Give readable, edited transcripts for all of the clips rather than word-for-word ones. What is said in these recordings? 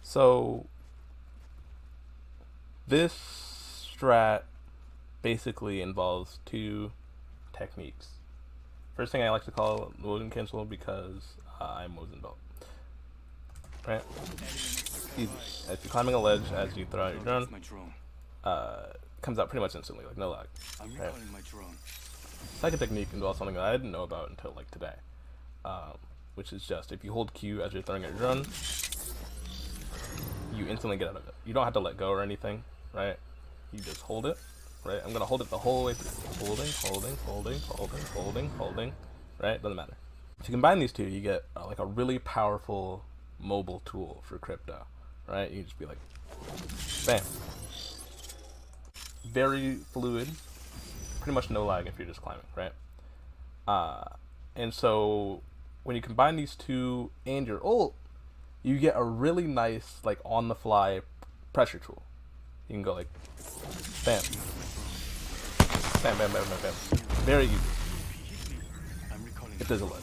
So this strat basically involves two techniques. First thing I like to call motion cancel because I'm motion belt. Right? Easy. If you're climbing a ledge as you throw out your drone, comes out pretty much instantly, like no lag. Right? Second technique involves something that I didn't know about until like today, which is just if you hold Q as you're throwing your drone, you instantly get out of it. You don't have to let go or anything, right? You just hold it, right? I'm gonna hold it the whole way through. Holding, right? Doesn't matter. If you combine these two, you get like a really powerful mobile tool for crypto, right? You just be like, bam. Very fluid, pretty much no lag if you're just climbing, right? And so when you combine these two and your ult, you get a really nice, like, on-the-fly pressure tool. You can go like, bam. Bam, bam, bam, bam, bam. Very easy. If there's a ledge.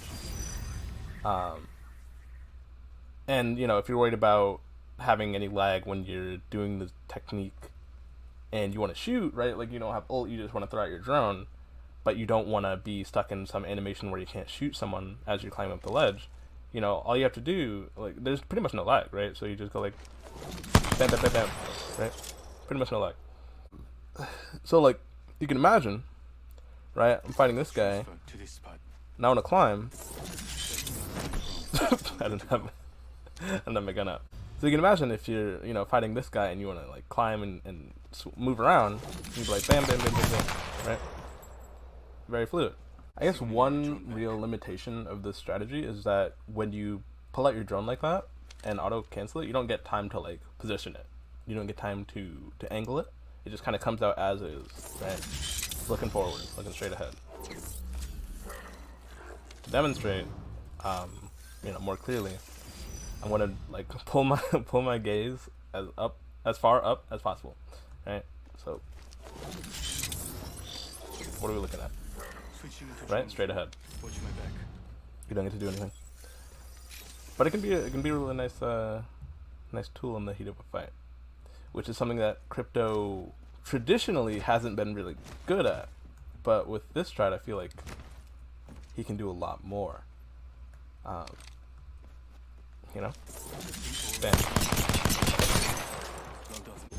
And, you know, if you're worried about having any lag when you're doing the technique and you want to shoot, right? Like, you don't have ult, you just want to throw out your drone, but you don't want to be stuck in some animation where you can't shoot someone as you're climbing up the ledge. You know, all you have to do, like, there's pretty much no lag, right? So you just go like, bam, bam, bam, bam, right? Pretty much no lag. So, like, you can imagine, right? I'm fighting this guy. Now I want to climb. I don't have my gun out. So you can imagine if you're, you know, fighting this guy and you want to, like, climb and move around, you can be like, bam, bam, bam, bam, bam, right? Very fluid. I guess one real limitation of this strategy is that when you pull out your drone like that and auto cancel it, you don't get time to like position it. You don't get time to angle it. It just kind of comes out as is, right? Looking forward, looking straight ahead. To demonstrate, you know, more clearly, I'm gonna like pull my gaze as far up as possible, right? So, what are we looking at? Right, straight ahead. You don't get to do anything, but it can be a really nice nice tool in the heat of a fight, which is something that crypto traditionally hasn't been really good at. But with this strat, I feel like he can do a lot more. You know, bam.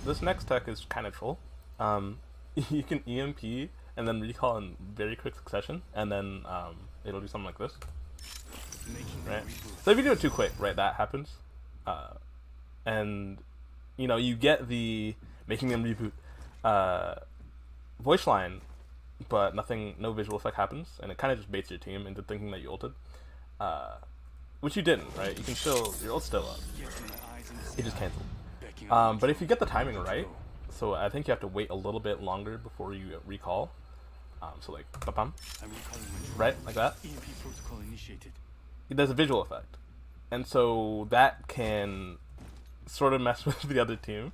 This next tech is kind of troll. You can EMP and then recall in very quick succession, and then it'll do something like this, right? So if you do it too quick, right, that happens, and you know you get the making them reboot voice line, but no visual effect happens, and it kind of just baits your team into thinking that you ulted, which you didn't, right? You can still, your ult's still up. It just canceled. But if you get the timing right, so I think you have to wait a little bit longer before you recall. So like, ba-bam, right, like that. There's a visual effect, and so that can sort of mess with the other team.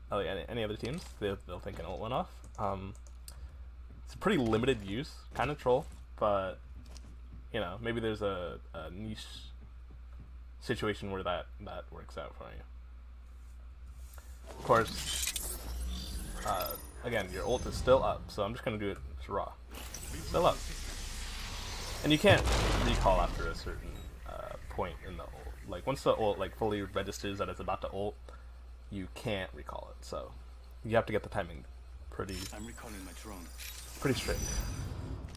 Like any other teams, they'll think an ult went off. It's a pretty limited use, kind of troll, but you know, maybe there's a niche situation where that works out for you. Of course, again, your ult is still up, so I'm just gonna do it raw. Still up, and you can't recall after a certain point in the ult. Like once the ult like fully registers that it's about to ult, you can't recall it. So you have to get the timing pretty straight.